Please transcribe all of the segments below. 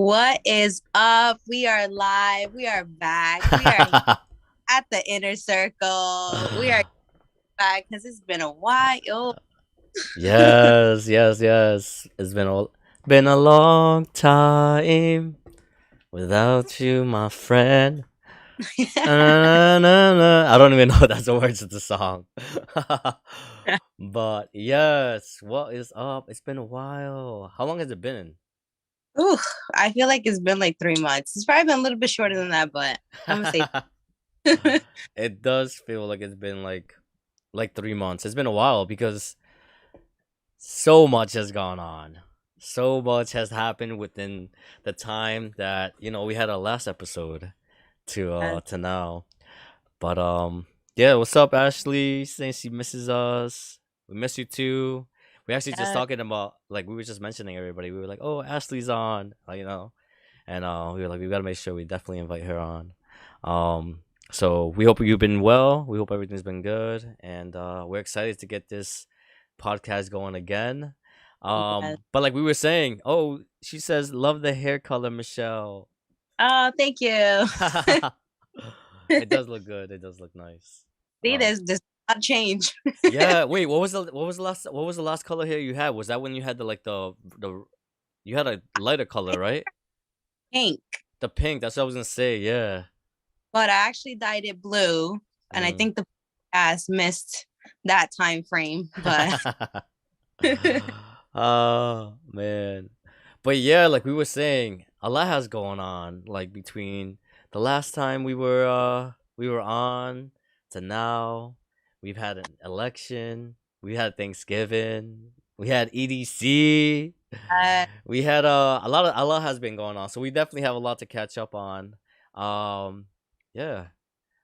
What is up? We are live. We are back. We are at the inner circle. We are back because it's been a while. Yes, yes, yes. Been a long time without you, my friend. Na, na, na, na. I don't even know that's the words of the song. But yes, what is up? It's been a while. How long has it been? Ooh, I feel like it's been like 3 months. It's probably been a little bit shorter than that, but I'm gonna say It does feel like it's been like 3 months. It's been a while because so much has gone on. So much has happened within the time that we had our last episode to yes. to now. But yeah, what's up, Ashley? Saying she misses us. We miss you too. We actually just Yes. talking about, like, we were just mentioning everybody. We were like, oh, Ashley's on, and we were like, we gotta make sure we definitely invite her on. Um, so we hope you've been well. We hope everything's been good, and we're excited to get this podcast going again. Yes. But like we were saying, oh, she says, love the hair color, Michelle. Oh, thank you. It does look good. It does look nice. See, Uh, there's not change. yeah. Wait, what was the last color hair you had? Was that when you had the you had a lighter color, right? Pink, The pink. That's what I was gonna say. Yeah. but I actually dyed it blue, and I Mm. think the podcast missed that time frame. But Oh man. But yeah, like we were saying, a lot has going on. Like between the last time we were on to now, we've had an election, we had Thanksgiving, we had EDC, we had a lot has been going on. So we definitely have a lot to catch up on. Um yeah,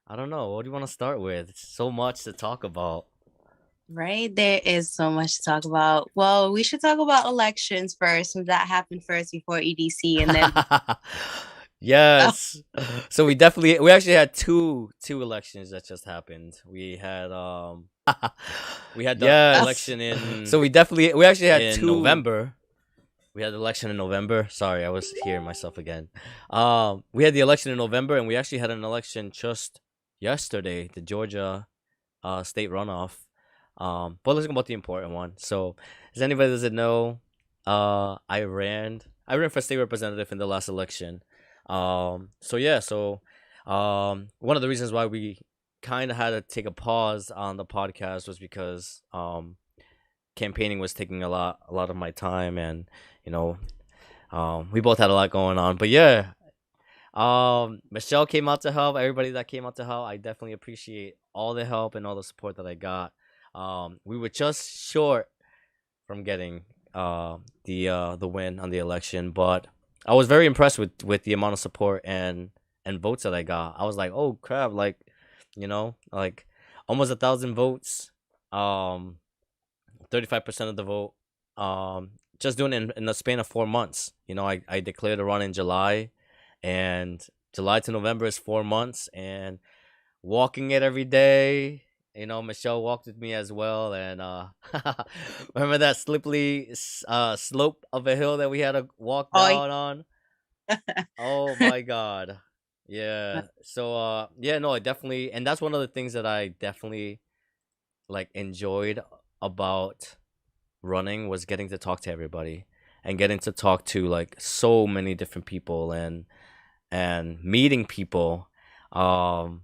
I don't know. What do you want to start with? So much to talk about. right, there is so much to talk about. Well, we should talk about elections first, since that happened first before EDC, and then Yes. So we actually had two elections that just happened. We had the yes, election we actually had in November. We had the election in November. Sorry, I was hearing myself again. We had the election in November, and we actually had an election just yesterday, the Georgia state runoff. But let's talk about the important one. So, as anybody doesn't know, I ran for state representative in the last election. So yeah, one of the reasons why we kind of had to take a pause on the podcast was because campaigning was taking a lot of my time, and you know, we both had a lot going on. But yeah, Michelle came out to help. Everybody that came out to help, I definitely appreciate all the help and all the support that I got. We were just short from getting the win on the election, but I was very impressed with the amount of support and votes that I got. I was like, oh crap, like almost 1,000 votes, 35% of the vote. Just doing it in the span of 4 months. I declared a run in July, and July to November is 4 months, and walking it every day. Michelle walked with me as well, and remember that slippery slope of a hill that we had to walk oh, down on? Oh my god. Yeah. So yeah, no, I definitely, and that's one of the things that I definitely like enjoyed about running, was getting to talk to everybody and getting to talk to like so many different people, and meeting people. Um,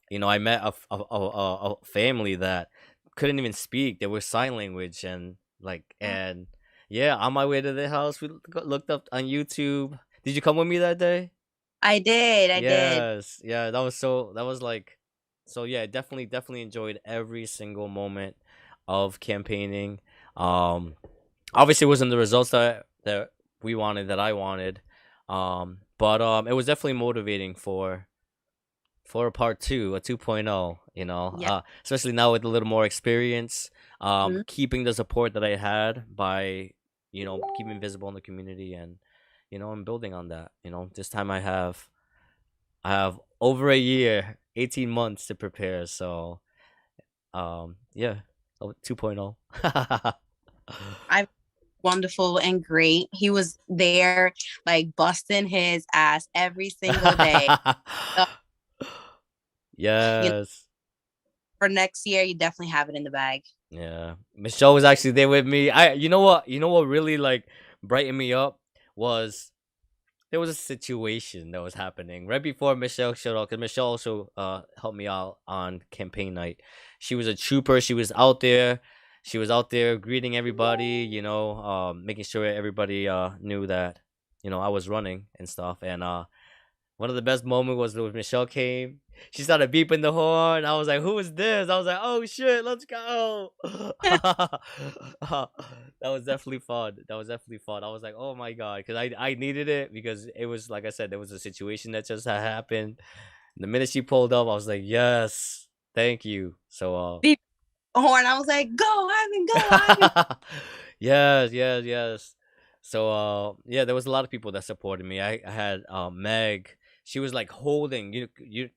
I met a family that couldn't even speak. They were sign language, and yeah, on my way to their house, we looked up on YouTube. Did you come with me that day? I did, I did. Yes, yeah, that was like, so yeah, definitely enjoyed every single moment of campaigning. Um, Obviously it wasn't the results that we wanted, that I wanted. But it was definitely motivating for a part two, a 2.0, Yeah. especially now with a little more experience, Mhm. keeping the support that I had by, keeping visible in the community, and building on that. This time I have over a year, 18 months to prepare. So, yeah, 2.0. I wonderful and great. He was there, like busting his ass every single day. So, you know, Yes. for next year, you definitely have it in the bag. Yeah. Michelle was actually there with me. You know what really like brightened me up was there was a situation that was happening right before Michelle showed up because Michelle also helped me out on campaign night. She was a trooper. She was out there. She was out there greeting everybody. Making sure everybody knew that I was running and stuff. And one of the best moments was when Michelle came. She started beeping the horn. I was like, "Who is this?" I was like, "Oh shit, let's go!" That was definitely fun. That was definitely fun. I was like, "Oh my god," because I needed it because it was like I said, there was a situation that just had happened. The minute she pulled up, I was like, "Yes, thank you." So Beep horn. I was like, "Go, Ivan! Go, Ivan!" yes, yes, yes. So yeah, there was a lot of people that supported me. I had Meg. She was like holding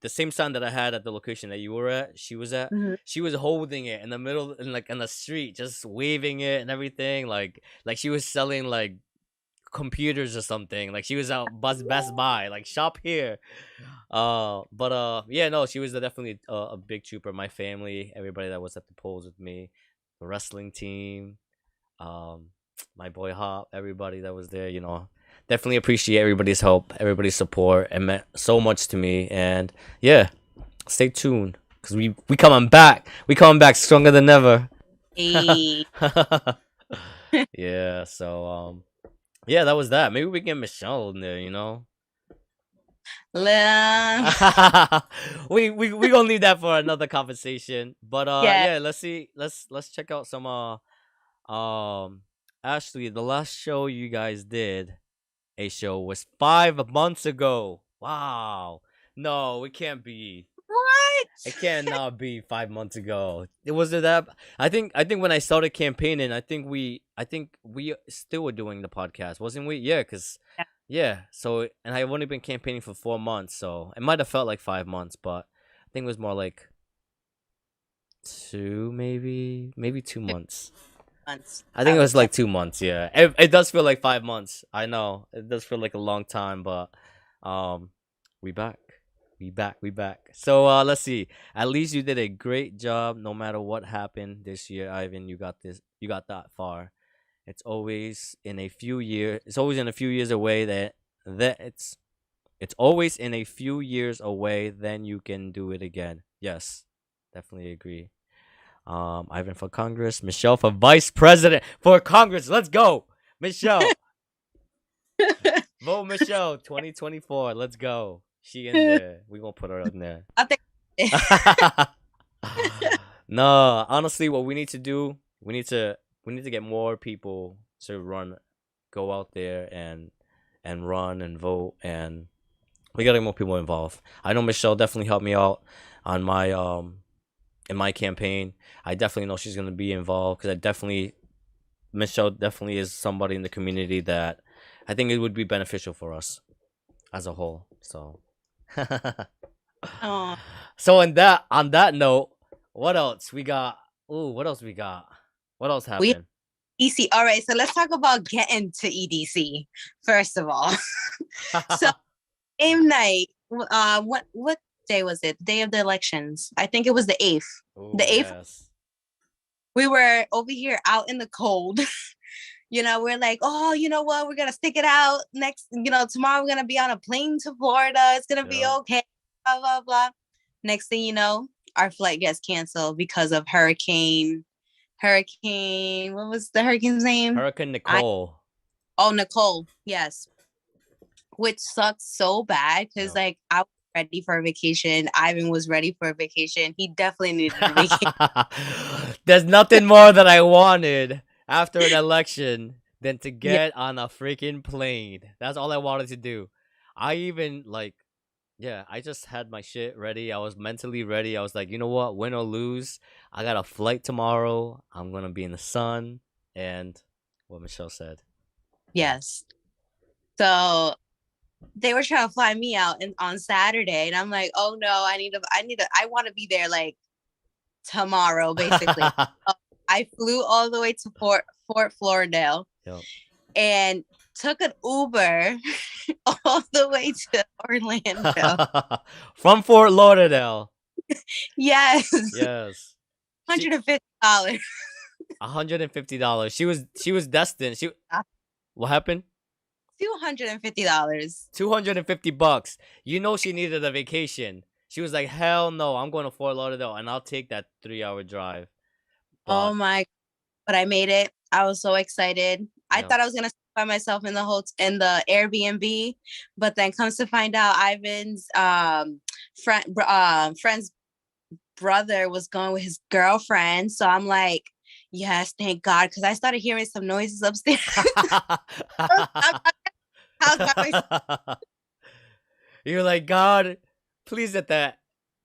the same sign that I had at the location that you were at. She was at. Mhm. She was holding it in the middle, in like in the street, just waving it and everything. Like she was selling like computers or something. Like she was out Best Buy, like shop here. But yeah, no, she was definitely a big trooper. My family, everybody that was at the polls with me, the wrestling team, um, my boy Hop, everybody that was there. Definitely appreciate everybody's help, everybody's support. It meant so much to me. And yeah, stay tuned because we coming back. We coming back stronger than ever. Hey. Yeah. So yeah, that was that. Maybe we can get Michelle in there. La- We gonna leave that for another conversation. But yeah. yeah, let's see. Let's check out some um Ashley, the last show you guys did a show was 5 months ago. Wow. No, it can't be. What? It cannot be 5 months ago. It was it that I think when I started campaigning, I think we still were doing the podcast, wasn't we? Yeah, cause Yeah. yeah. So and I've only been campaigning for 4 months, so it might have felt like 5 months, but I think it was more like two, maybe 2 months. Months, I think I it would was say. like 2 months. Yeah, it does feel like 5 months. I know it does feel like a long time, but um, we back, we back. So let's see. At least you did a great job. No matter what happened this year, Ivan, you got this. You got that far. It's always in a few years. It's always in a few years away that it's always in a few years away. Then you can do it again. Yes, definitely agree. Ivan for Congress, Michelle for Vice President for Congress. Let's go, Michelle. Vote Michelle 2024. Let's go. She in there. We gonna put her in there. I think. No, honestly, what we need to do, we need to get more people to run, go out there and run and vote, and we gotta get more people involved. I know Michelle definitely helped me out on my in my campaign. I definitely know she's gonna be involved because Michelle definitely is somebody in the community that I think it would be beneficial for us as a whole. So, Oh, so on that note, what else we got? Ooh, what else we got? What else we happened? EDC. All right, so let's talk about getting to EDC first of all. So game night. What day was it? Day of the elections. I think it was the 8th. Oh The 8th. yes. We were over here out in the cold. We're like, oh, you know what? We're gonna stick it out. Next, tomorrow we're gonna be on a plane to Florida. It's gonna be Yep. okay. Blah blah blah. Next thing you know, our flight gets canceled because of hurricane. What was the hurricane's name? Hurricane I Nicole. Oh, Nicole. Yes, which sucks so bad because Yep. like I was ready for a vacation. Ivan was ready for a vacation. He definitely needed a vacation. There's nothing more that I wanted after an election than to Yeah. get on a freaking plane. That's all I wanted to do. I even like, yeah, I just had my shit ready. I was mentally ready. I was like, you know what, win or lose, I got a flight tomorrow. I'm gonna be in the sun, and what Michelle said. Yeah. Yes. So they were trying to fly me out and on Saturday, and I'm like, oh no, I want to be there like tomorrow, basically. I flew all the way to Fort Lauderdale, Yep. and took an Uber all the way to Orlando. From Fort Lauderdale. Yes, Yes. She $150. $150. She was destined. What happened? $250. $250. You know she needed a vacation. She was like, "Hell no, I'm going to Fort Lauderdale and I'll take that 3-hour drive." Oh But my, but I made it. I was so excited. I yeah. thought I was gonna stay by myself in the Airbnb, but then comes to find out Ivan's friend's brother was going with his girlfriend. So I'm like, yes, thank God, because I started hearing some noises upstairs. I'm house by myself. You're like, God, please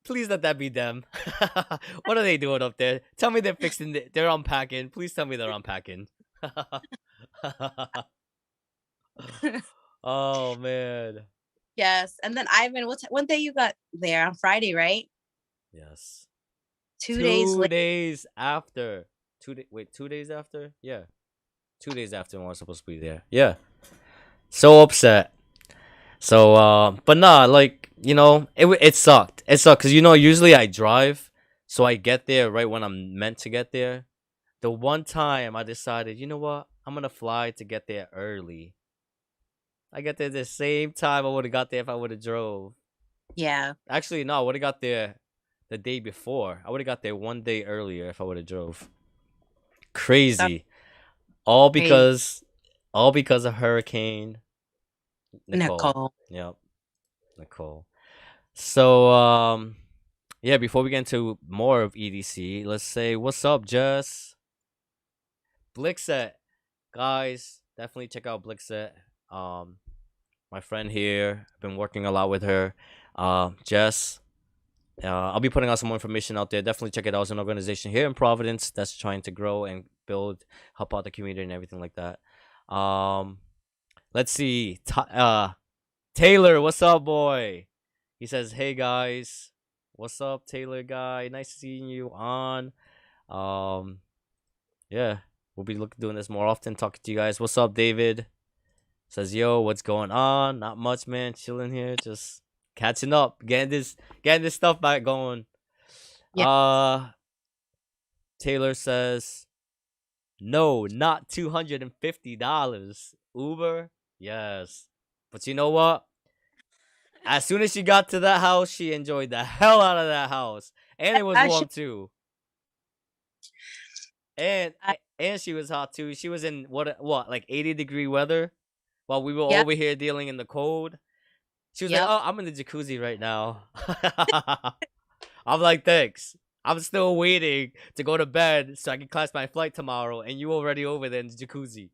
please let that be them. What are they doing up there? Tell me they're fixing it. They're unpacking. Please tell me they're unpacking. Oh man. Yes, and then Ivan, what day you got there on Friday, right? Yes. 2 days Two later. days after. Wait, 2 days after? Yeah. 2 days after when I was supposed to be there. Yeah. So upset. So, but nah, like, it sucked. It sucked because, usually I drive. So I get there right when I'm meant to get there. The one time I decided, you know what? I'm going to fly to get there early. I get there the same time I would have got there if I would have drove. Yeah. Actually, no, I would have got there the day before. I would have got there one day earlier if I would have drove. That's Crazy. All crazy. because all because of Hurricane Nicole. Nicole. Yep, Nicole. So yeah, before we get into more of EDC, let's say what's up, Jess? Blixet. Guys, definitely check out Blixet. Um my friend here. I've been working a lot with her. Jess. I'll be putting out some more information out there. Definitely check it out. It's an organization here in Providence that's trying to grow and build, help out the community and everything like that. Um, let's see. Taylor, what's up, boy? He says, "Hey guys, what's up, Taylor guy? Nice seeing you on." Um, yeah, we'll be doing this more often. Talking to you guys. What's up, David? Says, "Yo, what's going on? Not much, man. Chilling here, just catching up, getting this stuff back going." Yeah. Uh, Taylor says, "No, not $250. Uber, yes, but you know what? As soon as she got to that house, she enjoyed the hell out of that house, and it was I should, warm too, and I, and she was hot too. She was in what like 80-degree weather, while we were yep, over here dealing in the cold. She was like, yep. "Oh, I'm in the jacuzzi right now." I'm like, "Thanks. I'm still waiting to go to bed so I can catch my flight tomorrow, and you already over there in the jacuzzi."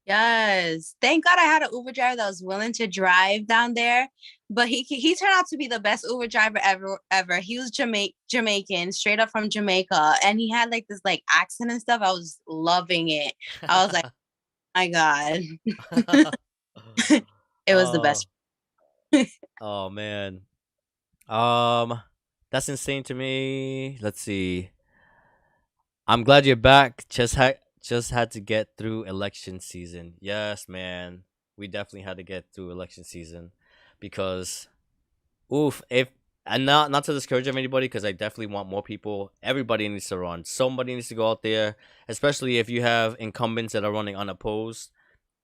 Yes. Thank God I had an Uber driver that was willing to drive down there. But he turned out to be the best Uber driver ever. He was Jamaican, straight up from Jamaica. And he had like this like accent and stuff. I was loving it. I was like, my God. It was the Oh, best. oh man. Um, that's insane to me. Let's see. I'm glad you're back. Just had to get through election season. Yes, man. We definitely had to get through election season because oof, if and not to discourage anybody because I definitely want more people. Everybody needs to run. Somebody needs to go out there, especially if you have incumbents that are running unopposed.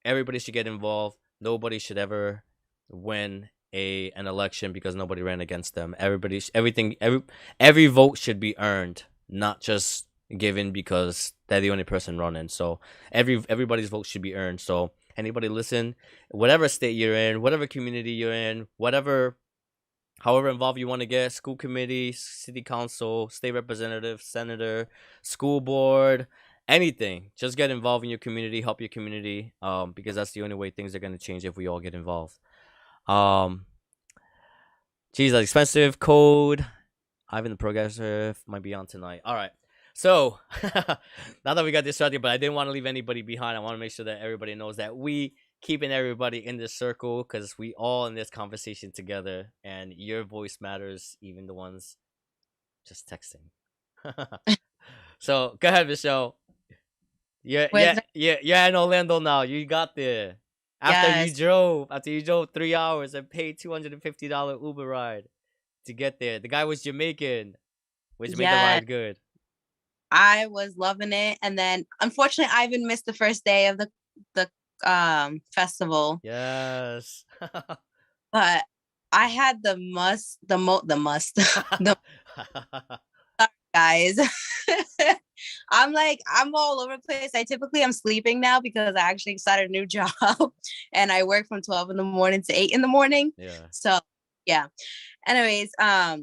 Everybody should get involved. Nobody should ever win an election because nobody ran against them. Every vote should be earned, not just given because they're the only person running. So everybody's vote should be earned. So anybody listen, whatever state you're in, whatever community you're in, whatever however involved you want to get, school committee, city council, state representative, senator, school board, anything, just get involved in your community, help your community, because that's the only way things are going to change if we all get involved. um Geez, that's expensive code. Ivan the progressor might be on tonight. All right, so now that we got distracted, but I didn't want to leave anybody behind. I want to make sure that everybody knows that we keeping everybody in this circle because we all in this conversation together, and your voice matters, even the ones just texting. So go ahead, Michelle. Yeah, Where's the yeah. In Orlando now. You got there yes, After you drove 3 hours and paid $250 Uber ride to get there. The guy was Jamaican, which made the yes. ride good. I was loving it. And then unfortunately I even missed the first day of the festival. Yes. But I had the must the guys. I'm like, I'm all over the place. I typically am sleeping now because I actually started a new job and I work from 12 in the morning to 8 in the morning. Yeah. So yeah. Anyways, I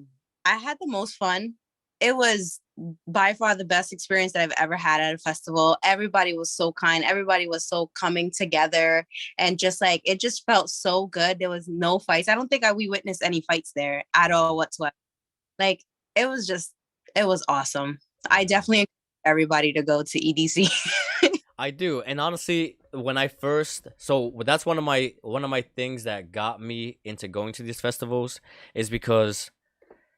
had the most fun. It was by far the best experience that I've ever had at a festival. Everybody was so kind. Everybody was so coming together, and just like it just felt so good. There was no fights. I don't think we witnessed any fights there at all Mm, whatsoever. Like it was just, it was awesome. I yeah. definitely encourage everybody to go to EDC. I do. And honestly, when I first so that's one of my things that got me into going to these festivals is because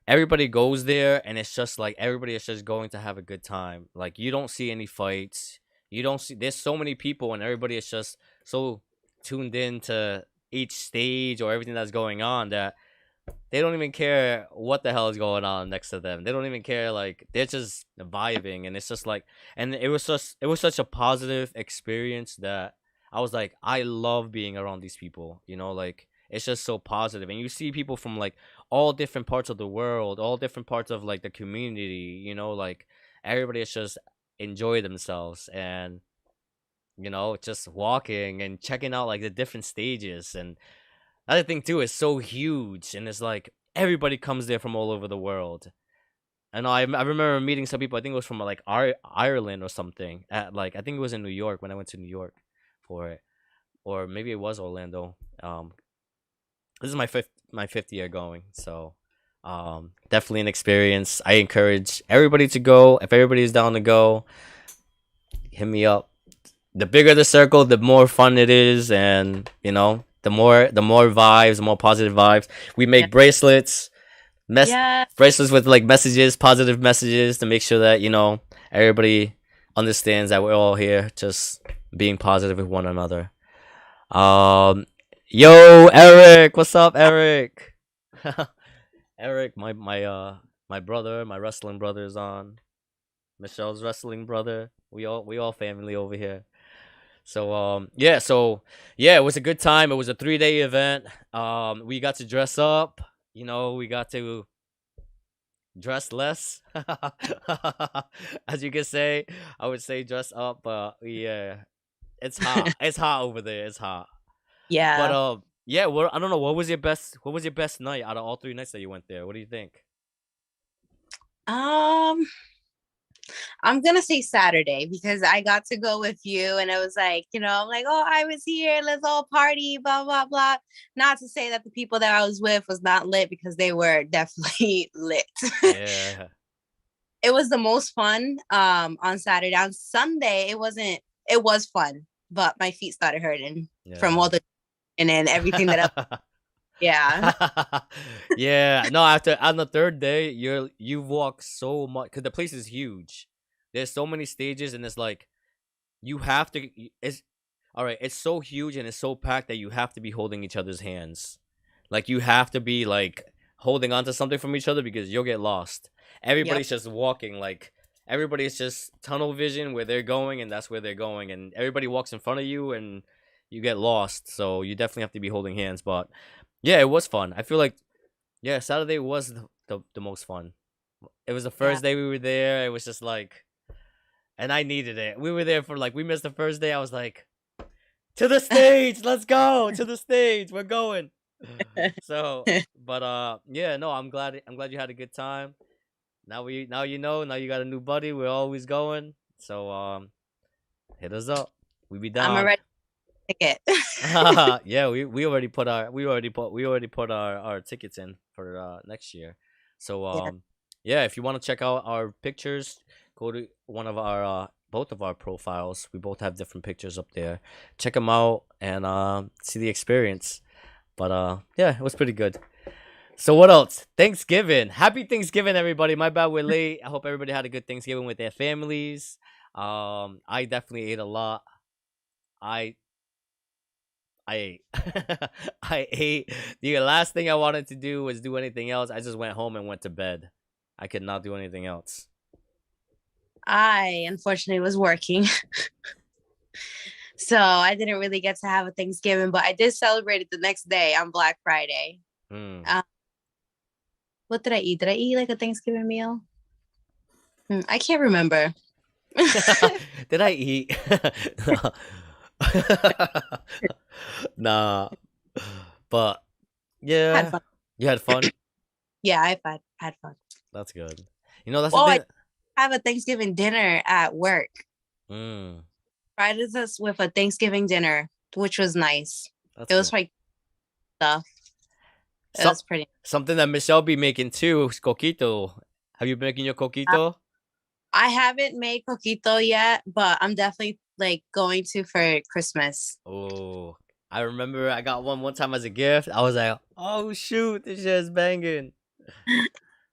everybody goes there and it's just like everybody is just going to have a good time. Like you don't see any fights. You don't see there's so many people and everybody is just so tuned in to each stage or everything that's going on that they don't even care what the hell is going on next to them. They don't even care. Like they're just vibing, and it's just like, and it was such a positive experience that I was like, I love being around these people. Like it's just so positive, and you see people from like all different parts of the world, all different parts of like the community. Like everybody is just enjoy themselves and just walking and checking out like the different stages and other thing too is so huge, and it's like everybody comes there from all over the world. And I remember meeting some people. I think it was from like Ireland or something. At like I think it was in New York when I went to New York for it, or maybe it was Orlando. This is my fifth year going, so definitely an experience. I encourage everybody to go. If everybody is down to go, hit me up. The bigger the circle, the more fun it is, and the more vibes, the more positive vibes. We Yeah. make mess Yeah. bracelets with like messages, positive messages, to make sure that everybody understands that we're all here, just being positive with one another. Um, yo, Eric, what's up, Eric? Eric, my brother, my wrestling brother is on. Michelle's wrestling brother. We all family over here. So it was a good time. It was a 3-day event. We got to dress up. We got to dress less, as you could say. I would say dress up, but yeah, it's hot. It's hot over there. It's hot. But Yeah. yeah. Well, I don't know. What was your best night out of all 3 nights that you went there? What do you think? Um, I'm gonna say Saturday because I got to go with you, and it was like, I'm like, oh, I was here, let's all party, blah blah blah. Not to say that the people that I was with was not lit, because they were definitely lit. Yeah, It was the most fun on Saturday. On Sunday, it wasn't. It was fun, but my feet started hurting from yeah. all the and then everything that. Yeah. Yeah, no, after on the third day, you walk so much because the place is huge. There's so many stages, and it's like you have to. It's all right. It's so huge and it's so packed that you have to be holding each other's hands. Like you have to be like holding on to something from each other because you'll get lost. Yep. Everybody's just walking like everybody's just tunnel vision where they're going, and that's where they're going, and everybody walks in front of you, and you get lost. So you definitely have to be holding hands, but. Yeah, it was fun. I feel like Saturday was the most fun. It was the Yeah. first day we were there. It was just like, and I needed it. We were there for like we missed the first day. I was like, to the stage, let's go to the stage. We're going. So, but yeah, no, I'm glad you had a good time. Now now you got a new buddy. We're always going. So hit us up. We be I'm down. already ticket. Yeah, we already put our tickets in for next year. So Yeah. yeah, if you want to check out our pictures, go to one of our both of our profiles. We both have different pictures up there. Check them out and see the experience. But yeah, it was pretty good. So what else? Thanksgiving. Happy Thanksgiving, everybody. My bad we're late. I hope everybody had a good Thanksgiving with their families. I definitely ate a lot. I I ate. I ate. The last thing I wanted to do was do anything else. I just went home and went to bed. I could not do anything else. I unfortunately was working, so I didn't really get to have a Thanksgiving, but I did celebrate it the next day on Black Friday. Mm. Uh, what did I eat? Did I eat like a Thanksgiving meal? I can't remember. Did I eat? Nah. But Had yeah, fun. you had fun. Yeah, I had fun. That's good. You know, that's the Oh, I thing. have a Thanksgiving dinner at work. Mm, Provided us with a Thanksgiving dinner, which was nice. that's It was good. like stuff. It Some was pretty. something that Michelle be making too is coquito. Have you been making your Uh, coquito? I haven't made coquito yet, but I'm definitely like going to for Christmas. Oh, I remember I got one time as a gift. I was like, oh shoot, this shit is banging.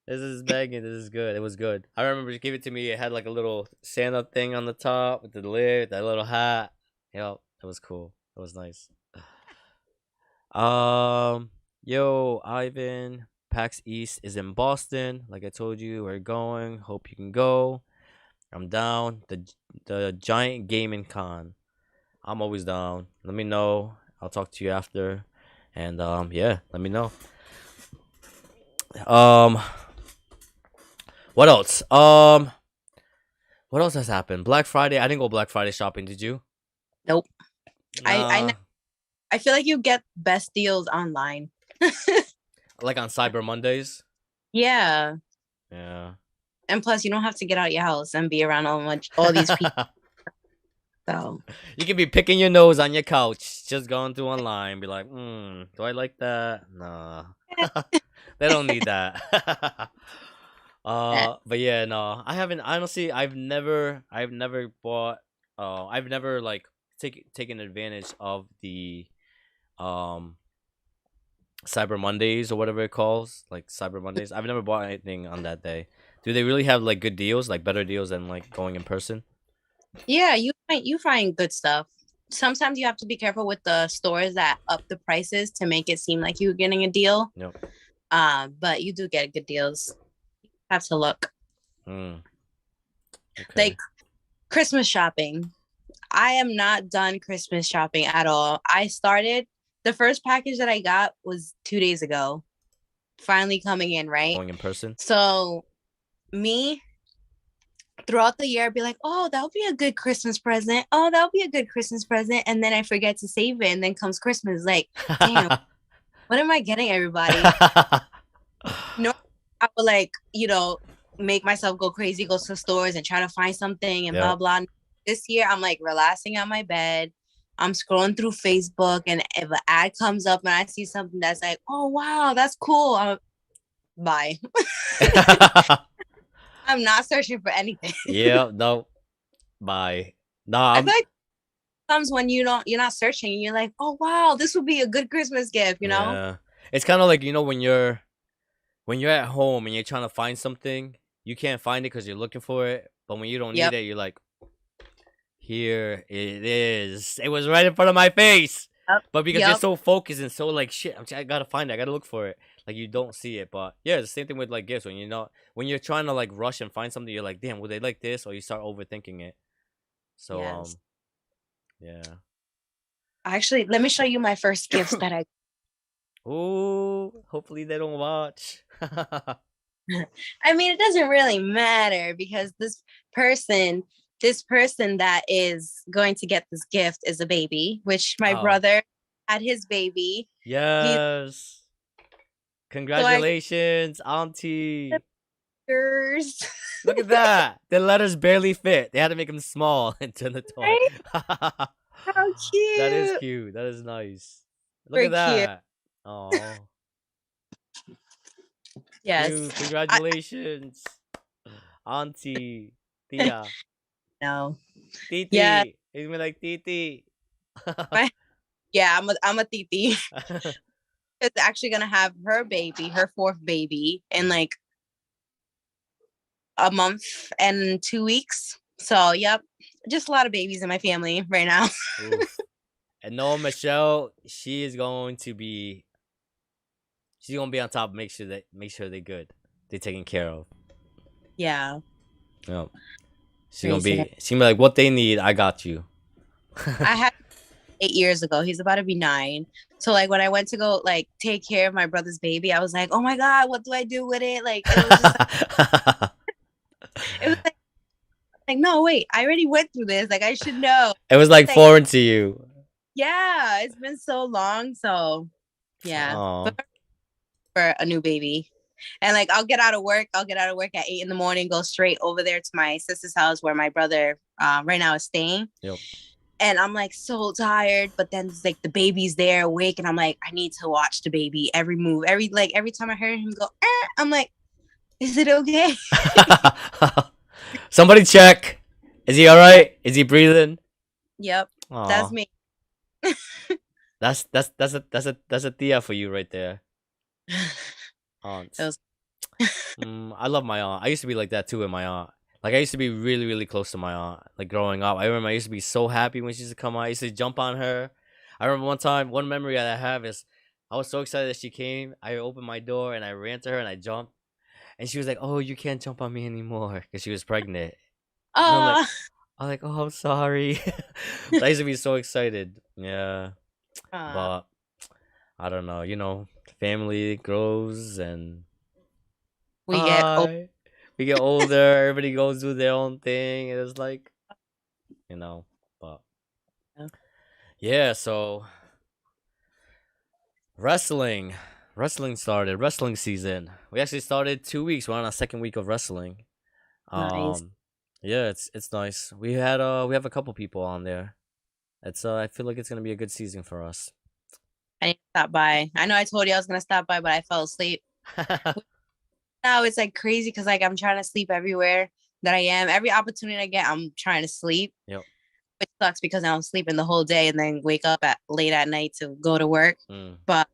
This is banging. This is good. It was good. I remember you gave it to me. It had like a little Santa thing on the top with the lid, that little hat. Yep, it was cool. It was nice. Um, yo, Ivan, PAX East is in Boston. Like I told you, we're going. Hope you can go. I'm down. The Giant Gaming Con. I'm always down. Let me know. I'll talk to you after. And yeah, let me know. Um, what else? What else has happened? Black Friday. I didn't go Black Friday shopping. Did you? Nope. Nah. I feel like you get best deals online. Like on Cyber Mondays. Yeah. Yeah. And plus you don't have to get out your house and be around all these people. So You can be picking your nose on your couch, just going through online, be like, do I like that? Nah. They don't need that. But yeah, no, I haven't. Honestly, I've never bought. I've never like taken advantage of the um Cyber Mondays or whatever it calls, like Cyber Mondays. I've never bought anything on that day. Do they really have like good deals, like better deals than like going in person? yeah, you find good stuff. Sometimes you have to be careful with the stores that up the prices to make it seem like you're getting a deal. Yep. But you do get good deals. Have to look. Mm, okay. Like Christmas shopping. I am not done Christmas shopping at all. I started the first package that I got was 2 days ago. Finally coming in, right? Going in person. So me throughout the year, I'd be like, oh, that would be a good Christmas present. Oh, that would be a good Christmas present. And then I forget to save it. And then comes Christmas. Like, damn, what am I getting, everybody? No, I would like, make myself go crazy, go to stores and try to find something and blah, Yep. blah. This year, I'm like relaxing on my bed. I'm scrolling through Facebook. And if an ad comes up and I see something that's like, oh, wow, that's cool. Bye. I'm not searching for anything. Yeah. No. Bye. No. I feel like comes when you're not searching. You're like, oh wow, this would be a good Christmas gift, you know? Yeah. It's kind of like when you're at home and you're trying to find something, you can't find it because you're looking for it. But when you don't need Yep. it, you're like, here it is. It was right in front of my face. Yep. But because you're Yep. so focused and so like shit, I gotta find it. I gotta look for it. Like you don't see it. But yeah, it's the same thing with like gifts. When you're trying to like rush and find something, you're like, damn, would they like this? Or you start overthinking it. So Yes. yeah. Actually, let me show you my first gifts that I Oh, hopefully they don't watch. I mean, it doesn't really matter because this person that is going to get this gift is a baby, which my Oh, brother had his baby. He's yes. so I Congratulations, Auntie. yours. Look at that. The letters barely fit. They had to make them small into the toy. Right? How That is cute. cute. That is nice. Look Very at cute. that. Oh, Yes. cute. I Congratulations, Auntie. Tia. know. Yeah. Titi. He's me like Titi. Yeah, I'm a titi. It's actually gonna have her baby, her fourth baby, in like a month and 2 weeks. So, yep, just a lot of babies in my family right now. Oof. And no, Michelle, she's gonna be on top. Make sure they're good. They're taken care of. Yeah, Yep. crazy. She's gonna be like, what they need, I got you. I had 8 years ago. He's about to be 9. So like when I went to go like take care of my brother's baby, I was like, oh my God, what do I do with it? Like it was just like it was like no, wait, I already went through this. Like I should know. It was like Like, foreign to you. yeah, it's been so long. So yeah. Oh, But for a new baby. And like I'll get out of work. I'll get out of work at 8 in the morning, go straight over there to my sister's house where my brother right now is staying. yep. And I'm like so tired, but then it's like the baby's there awake, and I'm like, I need to watch the baby every move, every time I heard him go, I'm like, is it okay? Somebody check. Is he all right? Is he breathing? Yep, that's Oh, me. that's a Tia for you right there. It Aunts. was, I love my aunt. I used to be like that too with my aunt. Like I used to be really, really close to my aunt. Like growing up, I remember I used to be so happy when she used to come out. I used to jump on her. I remember one memory that I have is I was so excited that she came. I opened my door and I ran to her and I jumped. And she was like, "Oh, you can't jump on me anymore," because she was pregnant. And uh, I'm like, "Oh, I'm sorry." But I used to be so excited. Yeah, uh, but I don't know. Family grows and we get old. we get older. Everybody goes do their own thing, and it's like, you know. But yeah, so wrestling, wrestling started. Wrestling season. We actually started 2 weeks. We're on our second week of wrestling. Nice. Um, yeah, it's nice. We have a couple people on there. I feel like it's gonna be a good season for us. I need to stop by. I know I told you I was gonna stop by, but I fell asleep. Now it's like crazy because like I'm trying to sleep everywhere that I am. Every opportunity I get, I'm trying to sleep. Yep. Which sucks because I'm sleeping the whole day and then wake up at late at night to go to work. Mm. But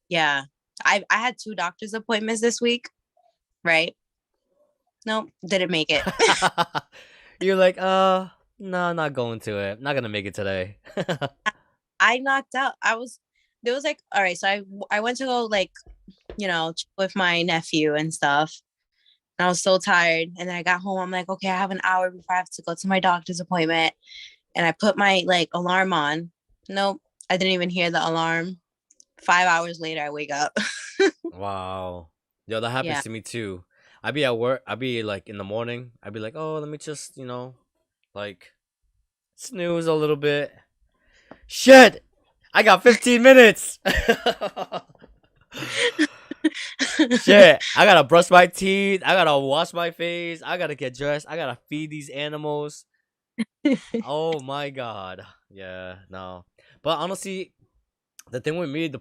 yeah, I had 2 doctor's appointments this week, right? Nope, didn't make it. You're like, no, I'm not going to it. Not gonna make it today. I knocked out. There was like, all right, so I went to go like, chill with my nephew and stuff. And I was so tired. And then I got home. I'm like, okay, I have an hour before I have to go to my doctor's appointment. And I put my like alarm on. Nope, I didn't even hear the alarm. 5 hours later, I wake up. Wow. Yo, that happens Yeah. to me too. I'd be at work. I'd be like in the morning. I'd be like, oh, let me just, like snooze a little bit. Shit! I got 15 minutes. Shit! I gotta brush my teeth. I gotta wash my face. I gotta get dressed. I gotta feed these animals. Oh my god. Yeah, no. But honestly, the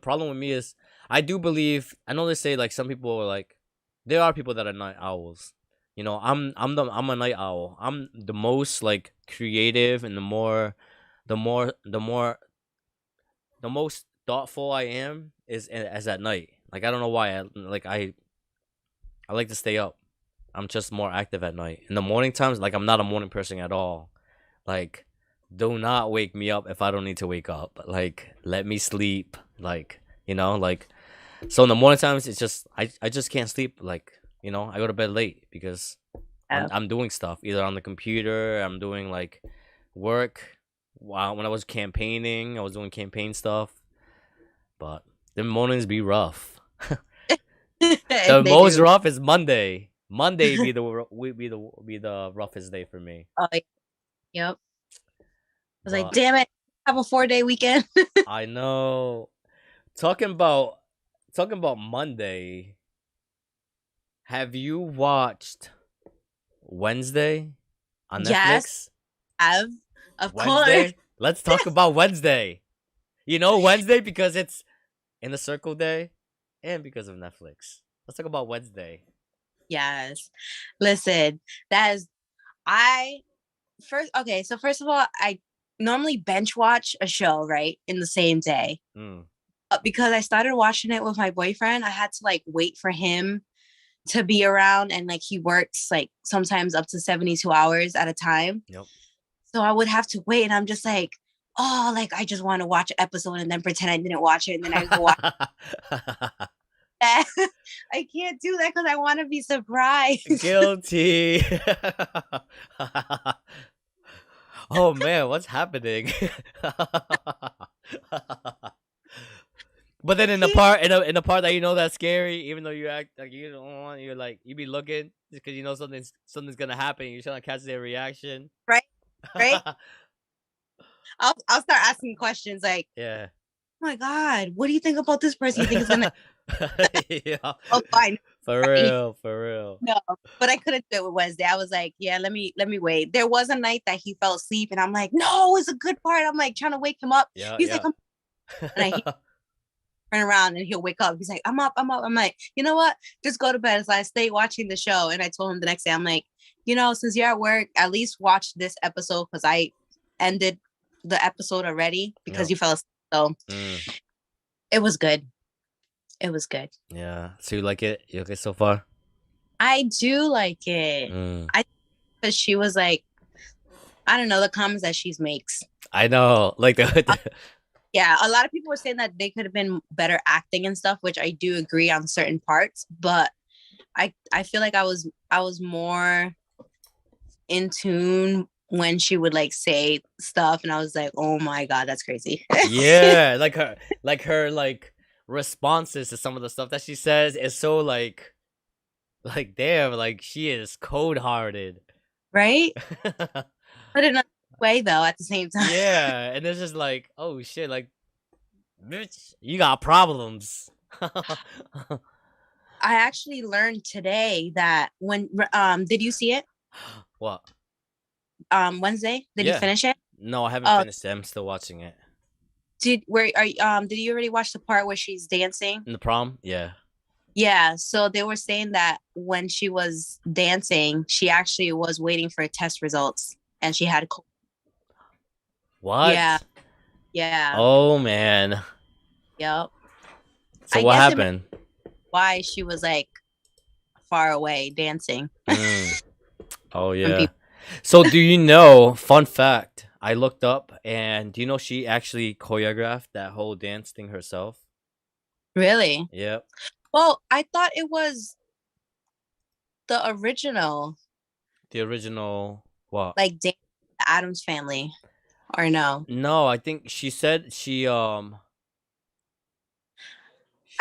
problem with me is I do believe I know they say like some people are like there are people that are night owls. I'm a night owl. I'm the most like creative and the more the most thoughtful I am is as at night. Like I don't know why I like to stay up. I'm just more active at night. In the morning times, like I'm not a morning person at all. Like, do not wake me up if I don't need to wake up. Like, let me sleep. Like so in the morning times it's just I just can't sleep. Like, I go to bed late because I'm Oh, I'm doing stuff either on the computer, I'm doing like work. Wow, when I was campaigning, I was doing campaign stuff. But the mornings be rough. The they most do. rough is Monday. Monday be the ro- be the roughest day for me. Oh, yep. I was like, But damn it, have a 4-day weekend. I know talking about Monday. Have you watched Wednesday on Yes, Netflix? have, of course. Wednesday? Let's talk about Wednesday. Wednesday because it's in the circle day and because of Netflix. Let's talk about Wednesday. Yes. Listen, that is I first okay, so first of all, I normally bench watch a show, right, in the same day. Mm. But because I started watching it with my boyfriend, I had to like wait for him to be around, and like he works like sometimes up to 72 hours at a time. Yep. So I would have to wait, and I'm just like, oh, like I just want to watch an episode and then pretend I didn't watch it, and then I go watch that. I can't do that because I want to be surprised. Guilty. Oh man, what's happening? But then in the part in the part that you know that's scary, even though you act like you don't want, you're like you be looking because you know something's gonna happen. You're trying to catch their reaction. Right, right. I'll start asking questions like, Yeah. "Oh my god, what do you think about this person? You think it's gonna?" Yeah. Oh, fine. For real, for real. No, but I couldn't do it with Wednesday. I was like, yeah, let me wait. There was a night that he fell asleep, and I'm like, no, it's a good part. I'm like trying to wake him up. Yeah, He's like, yeah. and I turn around and he'll wake up. He's like, I'm up, I'm up. I'm like, you know what? Just go to bed. So I stay watching the show, and I told him the next day, I'm like, since you're at work, at least watch this episode because I ended the episode already because you fell asleep. So it was good. It was good. Yeah. So you like it? You like it so far? I do like it. Because she was like, I don't know, the comments that she makes. I know. Like yeah, a lot of people were saying that they could have been better acting and stuff, which I do agree on certain parts, but I feel like I was more in tune when she would like say stuff, and I was like, oh my god, that's crazy. Yeah, like her responses to some of the stuff that she says is so like damn, like she is cold-hearted. Right? But in a way though, at the same time. Yeah, and it's just like, oh shit, like bitch, you got problems. I actually learned today that when did you see it? What? Wednesday? Did you finish it? No, I haven't finished it. I'm still watching it. Did you already watch the part where she's dancing? In the prom? Yeah. Yeah, so they were saying that when she was dancing, she actually was waiting for test results, and she had COVID. What? Yeah. Yeah. Oh man. Yep. So what happened? Why she was like far away dancing. Oh yeah. So do you know, fun fact, I looked up, and do you know she actually choreographed that whole dance thing herself? Really? Yep. Well, I thought it was the original. The original what? Like the Addams Family, or no? No, I think she said she I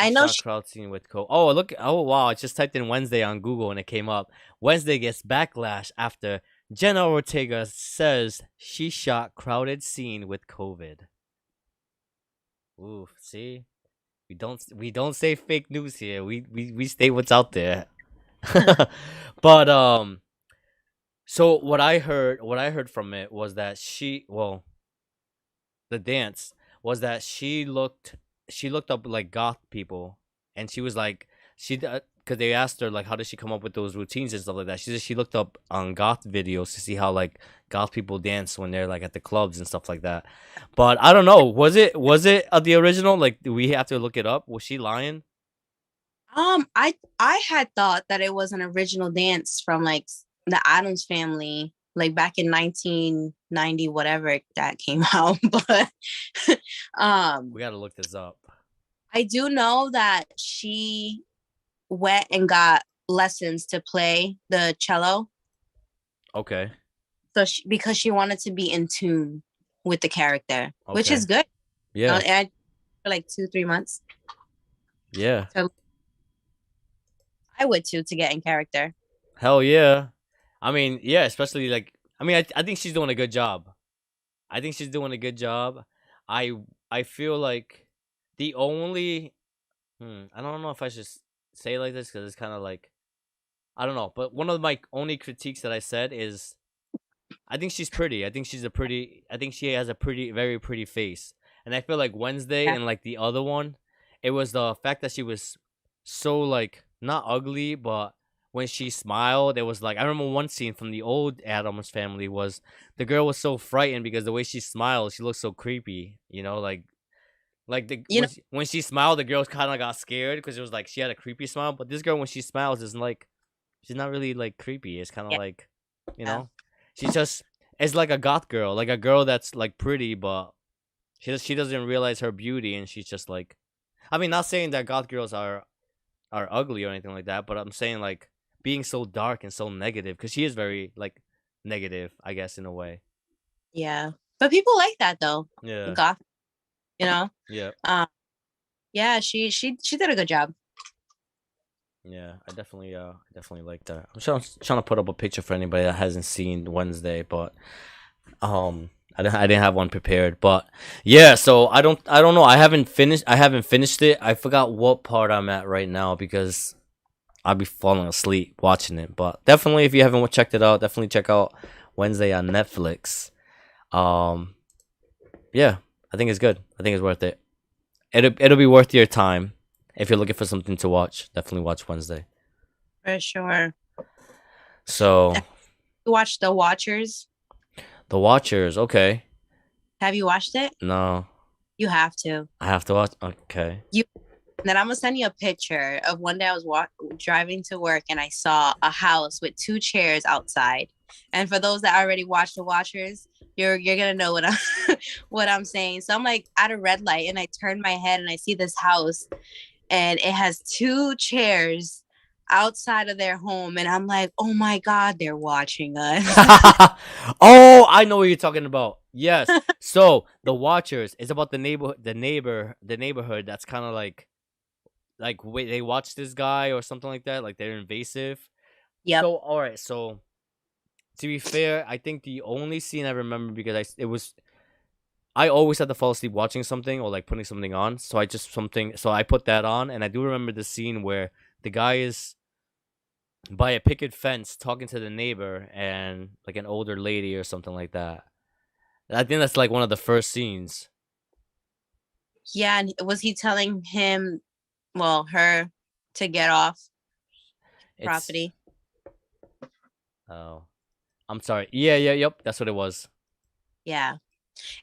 know shot crowd scene with Oh, look. Oh, wow. I just typed in Wednesday on Google and it came up. Wednesday gets backlash after Jenna Ortega says she shot crowded scene with COVID. Ooh, see? We don't say fake news here. We state what's out there. But so what I heard from it was that the dance was that she looked up like goth people, and she was like because they asked her like how did she come up with those routines and stuff like that. She said she looked up on goth videos to see how like goth people dance when they're like at the clubs and stuff like that. But I don't know, was it the original? Like, do we have to look it up? Was she lying? I had thought that it was an original dance from like the Addams Family, like back in 1990, whatever that came out. But we gotta look this up. I do know that she went and got lessons to play the cello. Okay. So because she wanted to be in tune with the character, which is good. Yeah. And for like 2-3 months. Yeah. So I would too, to get in character. Hell yeah. I mean, yeah, especially like I think she's doing a good job. I feel like the only I don't know if I should say it like this because it's kind of like I don't know, but one of my only critiques that I said is I think she's pretty. I think she has a very pretty face. And I feel like Wednesday and like the other one, it was the fact that she was so like not ugly, but when she smiled, it was like I remember one scene from the old Addams Family was the girl was so frightened because the way she smiled, she looked so creepy, you know, like Like You know, when she smiled, the girls kind of got scared because it was like she had a creepy smile. But this girl, when she smiles, is like she's not really like creepy. It's kind of yeah, like, you yeah, know, she's just it's like a goth girl, like a girl that's like pretty, but she doesn't realize her beauty, and she's just like, I mean, not saying that goth girls are ugly or anything like that, but I'm saying like being so dark and so negative because she is very like negative, I guess, in a way. yeah. But people like that though. Yeah, Goth, you know. yeah, Um, yeah, she did a good job. yeah. I definitely like that. Trying to put up a picture for anybody that hasn't seen Wednesday, but I didn't have one prepared, but yeah. So I don't know. I haven't finished it. I forgot what part I'm at right now because I'll be falling asleep watching it. But definitely, if you haven't checked it out, definitely check out Wednesday on Netflix. Um, yeah, I think it's good. I think it's worth it. It'll be worth your time if you're looking for something to watch. Definitely watch Wednesday. For sure. So Have you watched The Watchers? The Watchers, okay. Have you watched it? No, You have to. I have to watch. Okay. You Then I'm gonna send you a picture of one day I was driving to work and I saw a house with two chairs outside. And for those that already watched The Watchers, you're gonna know what I'm what I'm saying. So I'm like at a red light and I turn my head and I see this house and it has two chairs outside of their home and I'm like, oh my god, they're watching us. Oh, I know what you're talking about. Yes. So The Watchers is about the neighborhood that's kind of like wait, they watch this guy or something like that. Like they're invasive. Yep. So all right. So to be fair, I think the only scene I remember because I always had to fall asleep watching something or like putting something on. So I put that on, and I do remember the scene where the guy is by a picket fence talking to the neighbor and like an older lady or something like that. I think that's like one of the first scenes. Yeah, and was he telling him, well, her to get off It's property? oh, I'm sorry. Yeah, yeah, yep. That's what it was. Yeah.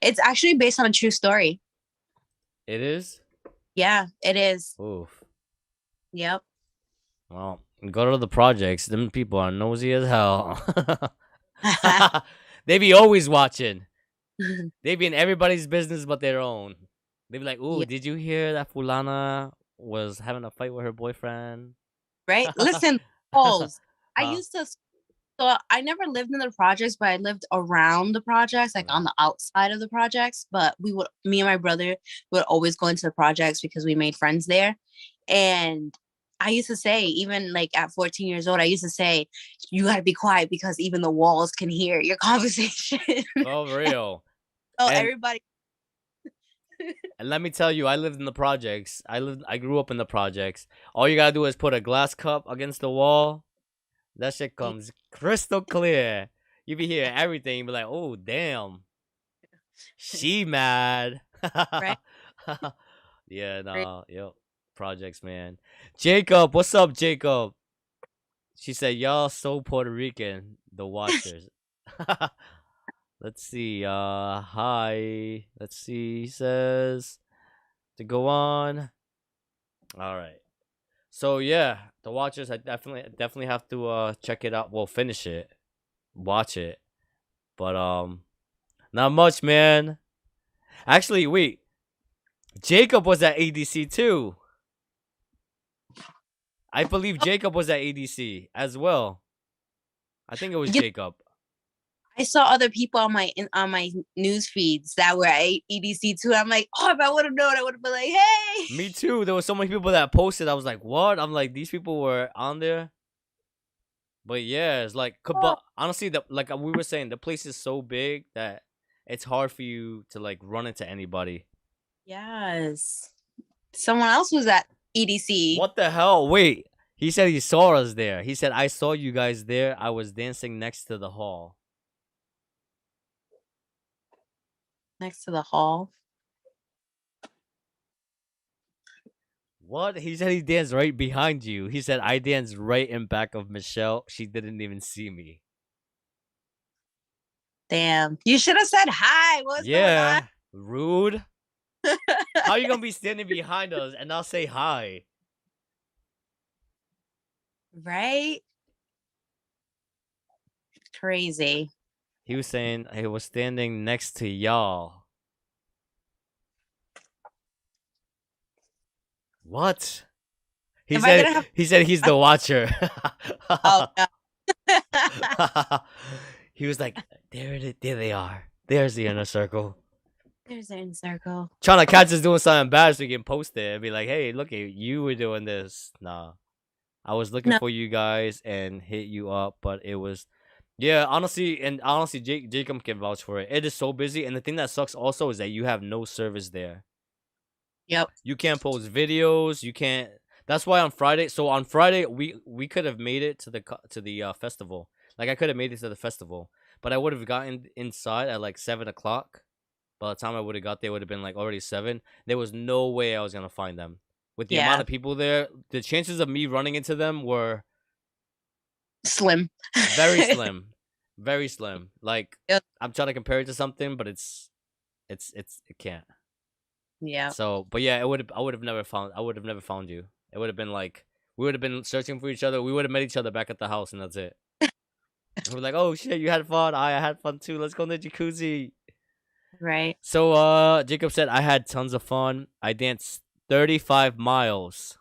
It's actually based on a true story. It is. Yeah, it is. Oof. Yep. Well, go to the projects. Them people are nosy as hell. They be always watching. They be in everybody's business but their own. They be like, "Ooh, Yeah, did you hear that Fulana was having a fight with her boyfriend?" right? Listen, Pauls. I Huh? used to so I never lived in the projects, but I lived around the projects, like Yeah. on the outside of the projects. But me and my brother would always go into the projects because we made friends there. And I used to say, even like at 14 years old, I used to say, you got to be quiet because even the walls can hear your conversation. For real. Oh, And everybody. and let me tell you, I lived in the projects. I grew up in the projects. All you gotta do is put a glass cup against the wall. That shit comes crystal clear. You be hearing everything. You be like, oh damn, she mad. Right? Yeah, Right. no, yep. Projects, man. Jacob, what's up, Jacob? She said, y'all so Puerto Rican, the Watchers. Let's see. Hi. Let's see. He says to go on. All right. So yeah, the Watchers. I definitely have to check it out. Well, finish it, watch it. But not much, man. Actually, wait. Jacob was at ADC too. I believe Jacob was at ADC as well. I think it was You Jacob. I saw other people on on my news feeds that were at EDC too. I'm like, oh, if I would have known, I would have been like, hey. Me too. There were so many people that posted. I was like, what? I'm like, these people were on there. But yeah, it's like, but honestly, like we were saying, the place is so big that it's hard for you to like run into anybody. Yes. Someone else was at EDC What the hell? Wait. He said he saw us there. He said, I saw you guys there. I was dancing next to the hall. next to the hall. What? He said he danced right behind you. He said, I danced right in back of Michelle. She didn't even see me. Damn. You should have said hi. What's going on? Yeah. Rude. How are you gonna be standing behind us and not say hi? Right? Crazy. He was saying he was standing next to y'all. What? He Am I said gonna have? he said he's the watcher. Oh no. He was like, there they are. There's the inner circle. There's an circle. Trying to catch us doing something bad so we can post it and be like, hey, look at you were doing this. Nah. I was looking No. for you guys and hit you up, but it was honestly, Jacob can vouch for it. It is so busy, and the thing that sucks also is that you have no service there. Yep. You can't post videos. You can't. That's why on Friday. So on Friday, we could have made it to the festival. Like I could have made it to the festival, but I would have gotten inside at like 7 o'clock. By the time I would have got there, it would have been like already 7. There was no way I was gonna find them. With the amount Yeah. of people there, the chances of me running into them were Slim. very slim, very slim. Like Yep. I'm trying to compare it to something, but it can't. Yeah. So, but yeah, I would have never found you. It would have been like we would have been searching for each other. We would have met each other back at the house, and that's it. And we're like, oh shit, you had fun. I had fun too. Let's go in the jacuzzi. Right. So, Jacob said I had tons of fun. I danced 35 miles.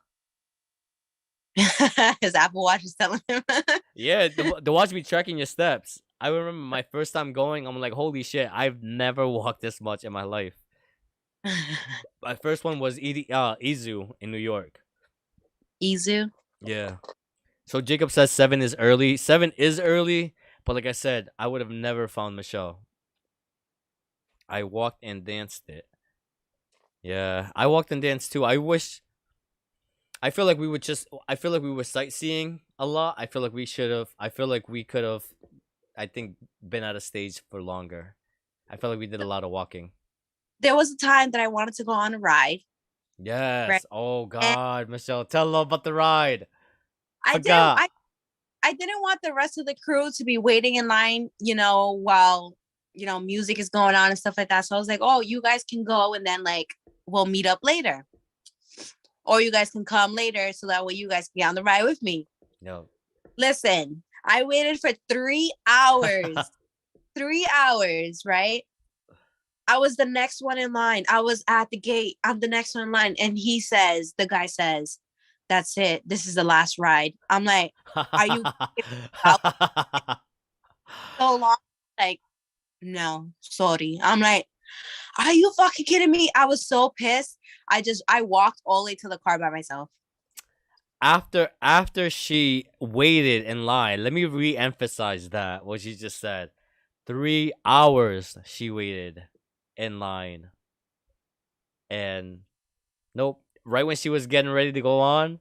His Apple Watch is telling him. Yeah, the watch be tracking your steps. I remember my first time going. I'm like, holy shit, I've never walked this much in my life. My first one was Izu in New York. Izu. Yeah. So Jacob says 7 is early. 7 is early, but like I said, I would have never found Michelle. I walked and danced it. Yeah, I walked and danced too. I feel like we would just. I feel like we were sightseeing a lot. I feel like we should have. I feel like we could have. I think been at a stage for longer. I feel like we did a lot of walking. There was a time that I wanted to go on a ride. Yes. Right. Oh And God, Michelle, tell them about the ride. I didn't. Forgot. I didn't want the rest of the crew to be waiting in line, while music is going on and stuff like that. So I was like, oh, you guys can go, and then like we'll meet up later, or you guys can come later, so that way you guys can get on the ride with me. No. Listen, I waited for 3 hours. 3 hours, right? I was the next one in line. I was at the gate. I'm the next one in line. And the guy says, that's it. This is the last ride. I'm like, are you so long? Like, no, sorry. I'm like, are you fucking kidding me? I was so pissed. I walked all the way to the car by myself. After she waited in line, let me re-emphasize that what she just said. 3 hours she waited in line. And nope, right when she was getting ready to go on,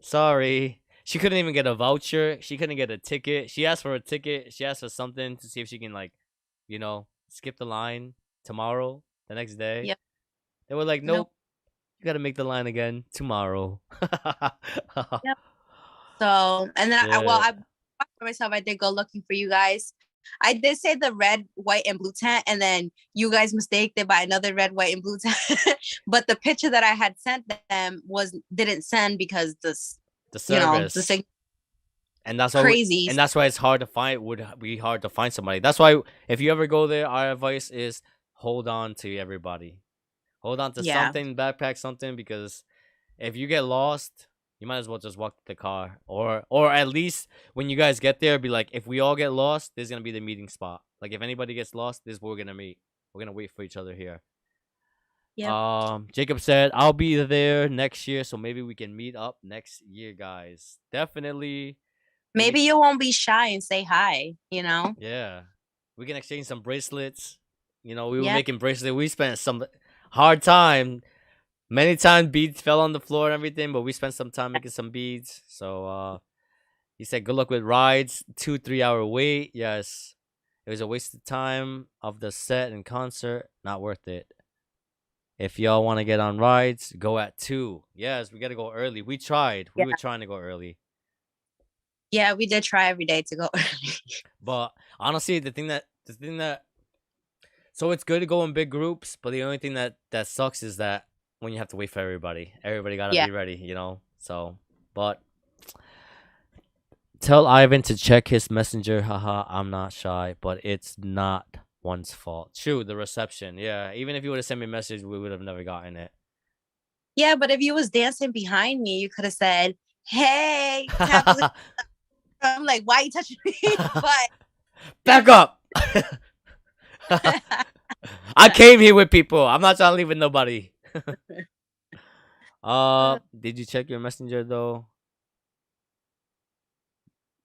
sorry. She couldn't even get a voucher. She couldn't get a ticket. She asked for a ticket. She asked for something to see if she can skip the line tomorrow, the next day. Yep. They were like, nope. Nope. You gotta make the line again tomorrow. Yep. So, and then I Yeah. for myself, I did go looking for you guys. I did say the red, white, and blue tent, and then you guys mistaked it by another red, white, and blue tent. But the picture that I had sent them didn't send because The service. the signal And that's why crazy. and that's why it's hard to find. Would be hard to find somebody. That's why if you ever go there, our advice is hold on to everybody. Hold on to something, backpack something, because if you get lost, you might as well just walk to the car, or at least when you guys get there, be like, if we all get lost, this is gonna be the meeting spot. Like if anybody gets lost, this is where we're gonna meet. We're gonna wait for each other here. Yeah. Jacob said I'll be there next year, so maybe we can meet up next year, guys. Definitely. Maybe you won't be shy and say hi. Yeah, we can exchange some bracelets. We were Yeah. making bracelets. We spent some hard time. Many times beads fell on the floor and everything, but we spent some time making some beads. So he said good luck with rides. 2-3 hour wait. Yes, it was a waste of time of the set and concert. Not worth it. If y'all want to get on rides, go at 2. Yes, we got to go early. We tried. We were trying to go early. Yeah, we did try every day to go early. But honestly, the thing that So it's good to go in big groups, but the only thing that sucks is that when you have to wait for everybody. Everybody gotta Yeah. be ready, So, but tell Ivan to check his messenger. Haha, I'm not shy, but it's not one's fault. True, the reception. Yeah, even if you would have sent me a message, we would have never gotten it. Yeah, but if you was dancing behind me, you could have said, "Hey, tap on the-" I'm like, "Why are you touching me?" Back up. I came here with people. I'm not trying to leave with nobody. Did you check your messenger though?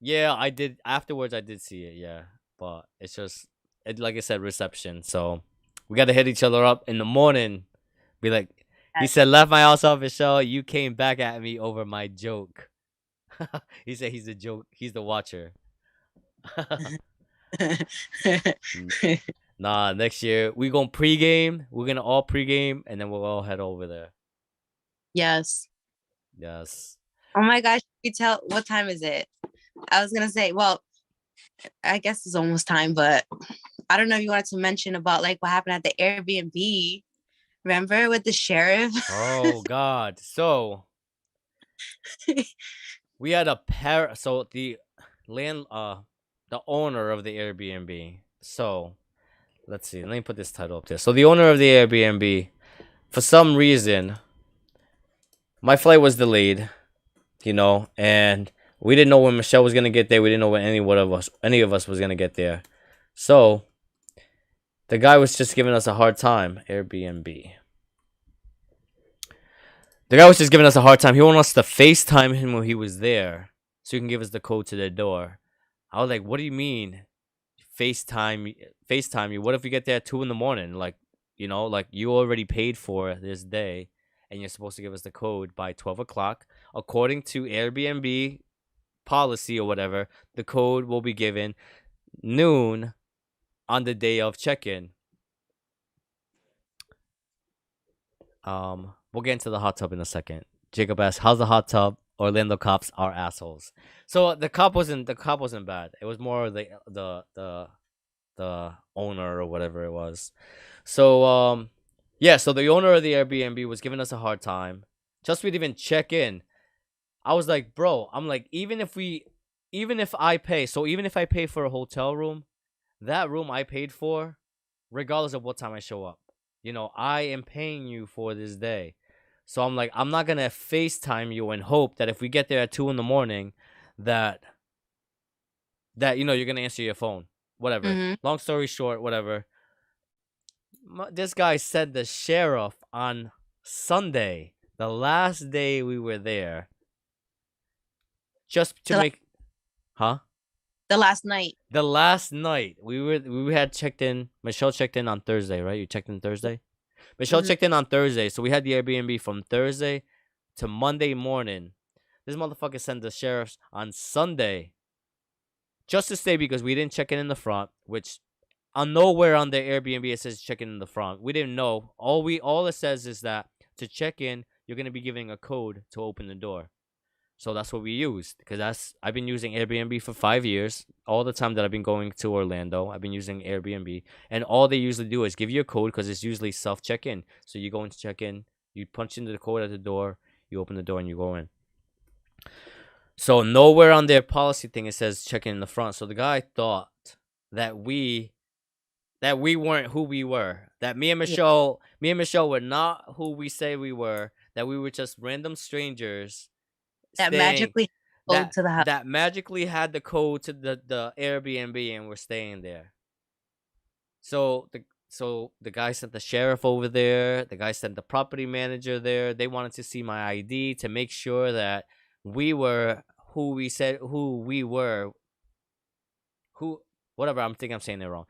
Yeah, I did. Afterwards, I did see it. Yeah, but it's just like I said, reception. So we got to hit each other up in the morning. Be like, he said, left my house off his show. You came back at me over my joke. He said he's the joke. He's the watcher. Nah, next year we gonna pregame. We're gonna all pregame, and then we'll all head over there. Yes. Yes. Oh my gosh, you tell what time is it? I was gonna say, well, I guess it's almost time, but I don't know if you wanted to mention about like what happened at the Airbnb. Remember with the sheriff? Oh God. So we had a pair. So the owner of the Airbnb. So let's see. Let me put this title up there. So the owner of the Airbnb, for some reason, my flight was delayed, and we didn't know when Michelle was gonna get there. We didn't know when any of us was gonna get there. So the guy was just giving us a hard time. Airbnb. The guy was just giving us a hard time. He wanted us to FaceTime him when he was there, so he can give us the code to their door. I was like, "What do you mean, FaceTime you? What if we get there at 2 in the morning? Like, like you already paid for this day, and you're supposed to give us the code by 12 o'clock, according to Airbnb policy or whatever. The code will be given noon on the day of check-in." We'll get into the hot tub in a second. Jacob asks, "How's the hot tub? Orlando cops are assholes." So the cop wasn't bad. It was more the owner or whatever it was. So yeah. So the owner of the Airbnb was giving us a hard time. Just we'd even check in. I was like, bro. I'm like, even if I pay. So even if I pay for a hotel room, that room I paid for, regardless of what time I show up. I am paying you for this day. So I'm like, I'm not going to FaceTime you and hope that if we get there at 2 in the morning, that you're going to answer your phone. Whatever. Mm-hmm. Long story short, whatever. This guy sent the sheriff on Sunday, the last day we were there, just to make... Huh? The last night. The last night we had checked in. Michelle checked in on Thursday, right? You checked in Thursday. Michelle checked in on Thursday, so we had the Airbnb from Thursday to Monday morning. This motherfucker sent the sheriffs on Sunday just to stay because we didn't check in the front. Which on nowhere on the Airbnb it says check in the front. We didn't know. All it says is that to check in, you're gonna be giving a code to open the door. So that's what we used because I've been using Airbnb for 5 years. All the time that I've been going to Orlando, I've been using Airbnb, and all they usually do is give you a code because it's usually self check-in. So you go into check-in, you punch into the code at the door, you open the door, and you go in. So nowhere on their policy thing it says check in the front. So the guy thought that we weren't who we were. That me and Michelle were not who we say we were. That we were just random strangers. Magically to the house. That magically had the code to the Airbnb and we're staying there. So the guy sent the sheriff over there. The guy sent the property manager there. They wanted to see my ID to make sure that we were who we said who we were. Whatever, I'm saying it wrong.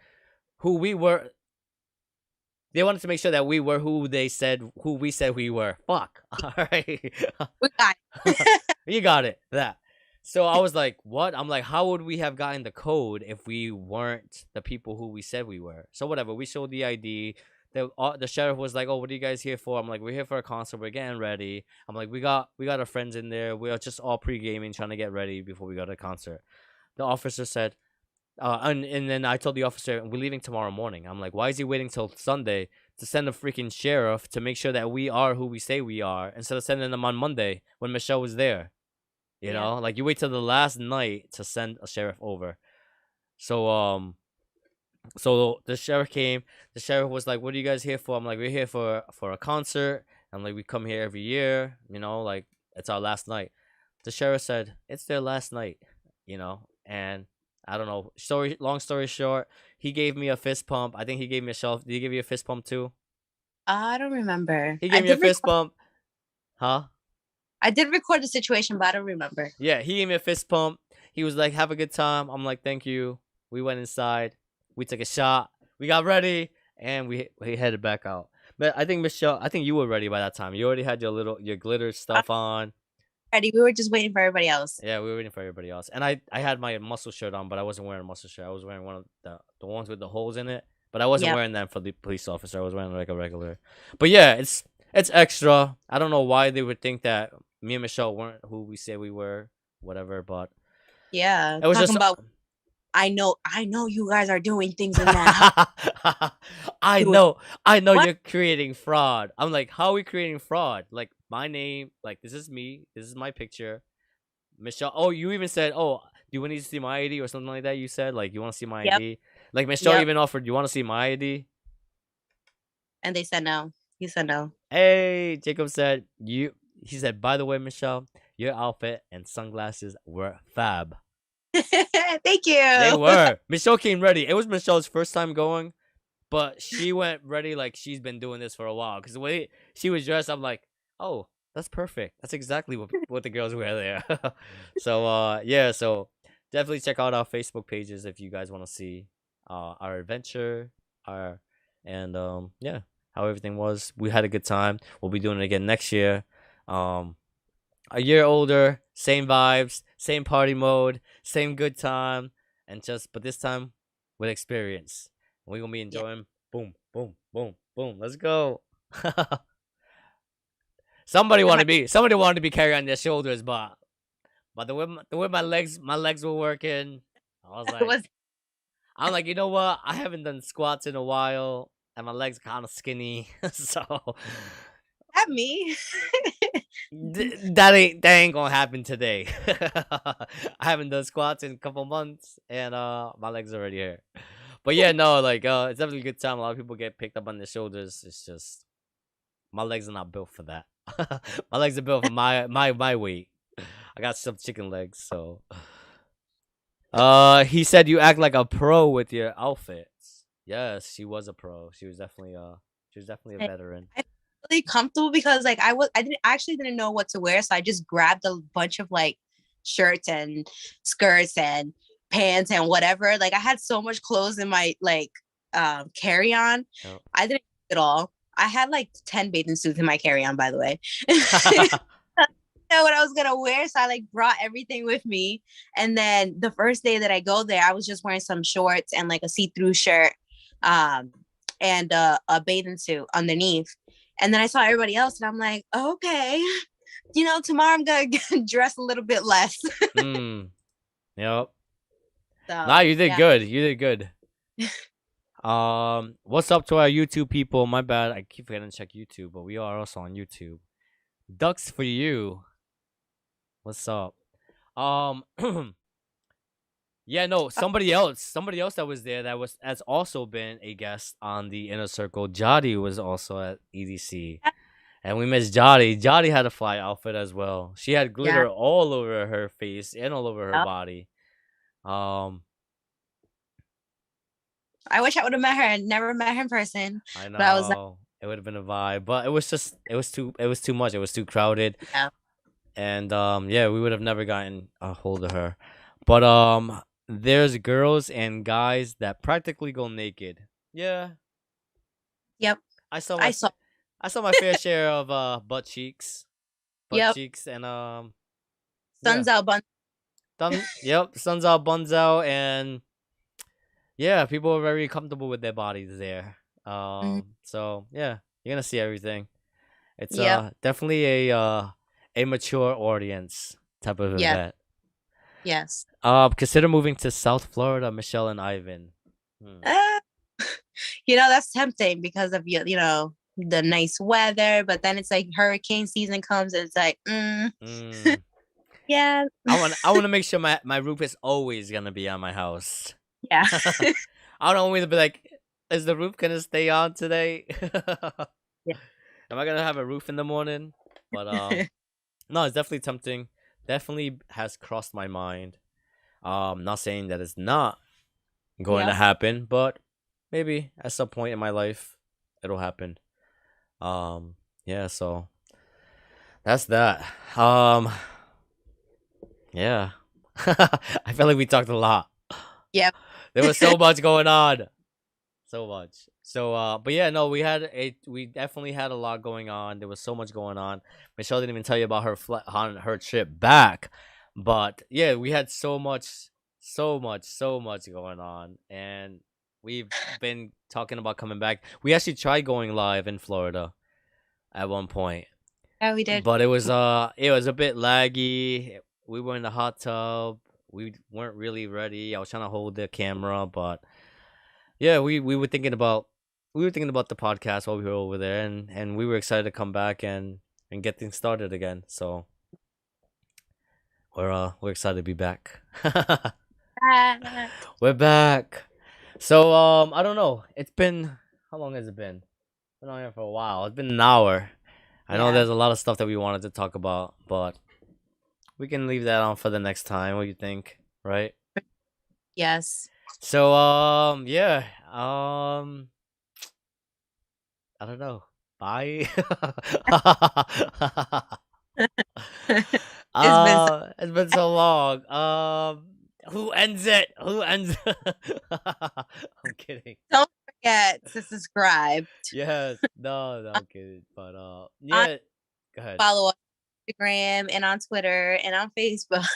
Who we were. They wanted to make sure that we were who we said we were. Fuck. All right. We got it. You got it. That. So I was like, what? I'm like, how would we have gotten the code if we weren't the people who we said we were? So whatever. We showed the ID. The sheriff was like, oh, what are you guys here for? I'm like, we're here for a concert. We're getting ready. I'm like, we got our friends in there. We are just all pre-gaming, trying to get ready before we go to the concert. The officer said, And then I told the officer we're leaving tomorrow morning. I'm like, why is he waiting till Sunday to send a freaking sheriff to make sure that we are who we say we are instead of sending them on Monday when Michelle was there? You Yeah. know, like you wait till the last night to send a sheriff over. So so the sheriff came. The sheriff was like, "What are you guys here for?" I'm like, "We're here for a concert." I'm like, "We come here every year. You know, like it's our last night." The sheriff said, "It's their last night." You know, and I don't know. Long story short, he gave me a fist pump. I think he gave me a shelf. Did he give you a fist pump too? I don't remember. He gave me a fist pump. Huh? I did record the situation, but I don't remember. Yeah, he gave me a fist pump. He was like, "Have a good time." I'm like, "Thank you." We went inside. We took a shot. We got ready, and we headed back out. But I think Michelle, I think you were ready by that time. You already had your glitter stuff on. Ready. We were just waiting for everybody else. Yeah, we were waiting for everybody else. And I had my muscle shirt on, but I wasn't wearing a muscle shirt. I was wearing one of the ones with the holes in it. But I wasn't Yep. wearing that for the police officer. I was wearing like a regular. But yeah, it's extra. I don't know why they would think that me and Michelle weren't who we say we were, whatever. But Yeah. it was Talking just. about I know you guys are doing things in that house. I Doing know, I know what? you're creating fraud. I'm like, how are we creating fraud? Like my name, like this is me, this is my picture. Michelle. Oh, you even said, "Oh, do you want to see my ID or something like that?" You said, like, you want to see my Yep. ID. Like Michelle Yep. even offered, "You want to see my ID?" And they said no. You said no. Hey, Jacob said, "You." He said, "By the way, Michelle, your outfit and sunglasses were fab." Thank They you. were. Michelle came ready. It was Michelle's first time going, but she went ready like she's been doing this for a while. Because the way she was dressed, I'm like, "Oh, that's perfect. That's exactly what the girls wear there." So yeah, so definitely check out our Facebook pages if you guys want to see our adventure, our and yeah, how everything was. We had a good time. We'll be doing it again next year. Um a year older, same vibes, same party mode, same good time, and just but this time with experience. We're gonna be Yeah. enjoying. Boom, boom, boom, boom. Let's go. Somebody wanted to be carried on their shoulders, but the way my legs were working, I was like, Was you know what? I haven't done squats in a while, and my legs kind of skinny, so that me? that ain't gonna happen today. I haven't done squats in a couple months, and my legs are already here. But yeah, no, like it's definitely a good time. A lot of people get picked up on their shoulders. It's just my legs are not built for that. My legs are built for my weight. I got some chicken legs, so. He said you act like a pro with your outfits. Yes, she was a pro. She was definitely a I veteran. feel really comfortable because like I actually didn't know what to wear, so I just grabbed a bunch of like shirts and skirts and pants and whatever. Like I had so much clothes in my like carry on. Yep. I didn't use it all. I had like 10 bathing suits in my carry on, by the way. Know what I was gonna wear, so I like brought everything with me. And then the first day that I go there, I was just wearing some shorts and like a see-through shirt, um, and a bathing suit underneath. And then I saw everybody else, and I'm like, okay, tomorrow I'm gonna dress a little bit less. Hmm. Yep. Nah, So you did yeah, good. You did good. What's up to our YouTube people? My bad. I keep forgetting to check YouTube, but we are also on YouTube. Ducks for you. What's up? Um, yeah, no, somebody else that was there has also been a guest on the inner circle. Jody was also at EDC, and we missed Jody. Jody had a fly outfit as well. She had yeah. glitter all over her face and all over her body. Um, I wish I would have met her. I never met her in person, I but I was like, know it would have been a vibe, but it was too much. It was too crowded, yeah, and yeah, we would have never gotten a hold of her. But there's girls and guys that practically go naked. Yeah, yep. I saw my I saw. I saw my fair share of butt Yep. cheeks, and yeah, Sun's out, bun. yep, sun's out, buns out, and yeah, people are very comfortable with their bodies there. Mhm. So yeah, you're gonna see everything. It's Yep. definitely a mature audience type of Yep. event. Yes. Consider moving to South Florida, Michelle and Ivan. Hmm. Uh, that's tempting because of the nice weather, but then it's like hurricane season comes and it's like, Mm. yeah, I want to make sure my roof is always gonna be on my house. yeah. I don't want to be like, is the roof gonna stay on today? Yeah. Am I gonna have a roof in the morning? But no, it's definitely tempting. Definitely has crossed my mind. Not saying that it's not going to Yep. happen, but maybe at some point in my life it'll happen. Yeah, so that's that. Yeah. I feel like we talked a lot. Yep. There was so much going on. So much. So but yeah, no, we definitely had a lot going on. There was so much going on. Michelle didn't even tell you about on her trip back. But yeah, we had so much going on, and we've been talking about coming back. We actually tried going live in Florida at one point, Yeah, we did. but it was a bit laggy. We were in the hot tub. We weren't really ready. I was trying to hold the camera, but yeah, we were thinking about the podcast while we were over there, and we were excited to come back and get things started again. So we're excited to be back. Ah, We're back. So I don't know. It's been, how long has it been? Been on here for a while. It's been an hour. I know yeah. there's a lot of stuff that we wanted to talk about, but we can leave that on for the next time. What do you think? Right? Yes. So yeah. I don't know. Bye. It's been so. It's been so long. Who ends it? Who ends? I'm kidding. Don't forget to subscribe Yes. No, no, on I'm kidding. But on yeah. Go ahead. follow us on Instagram and on Twitter and on Facebook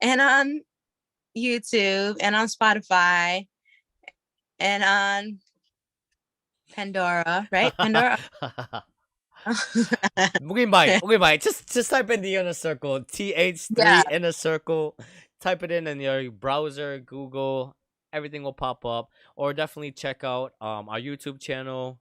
and on YouTube and on Spotify and on Pandora, right? Pandora. Green bite. Green bite. Just type in the inner circle. Yeah. TH3 inner circle. Type it in your browser, Google. Everything will pop up. Or definitely check out our YouTube channel.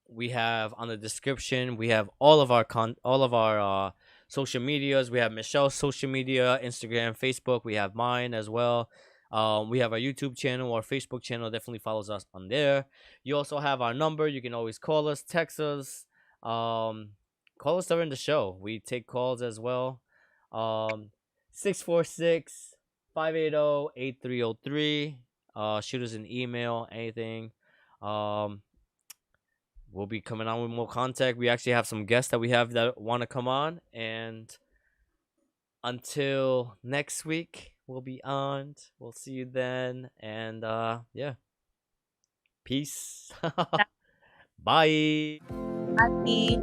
We have on the description. We have all of our social medias. We have Michelle's social media, Instagram, Facebook. We have mine as well. We have our YouTube channel, our Facebook channel. Definitely follows us on there. You also have our number. You can always call us, text us, um, call us during the show. We take calls as well. Um, 646-580-8303. Shoot us an email, anything. Um, we'll be coming on with more contact. We actually have some guests that we have that want to come on. And until next week, we'll be on. We'll see you then. And yeah, peace. Bye. Happy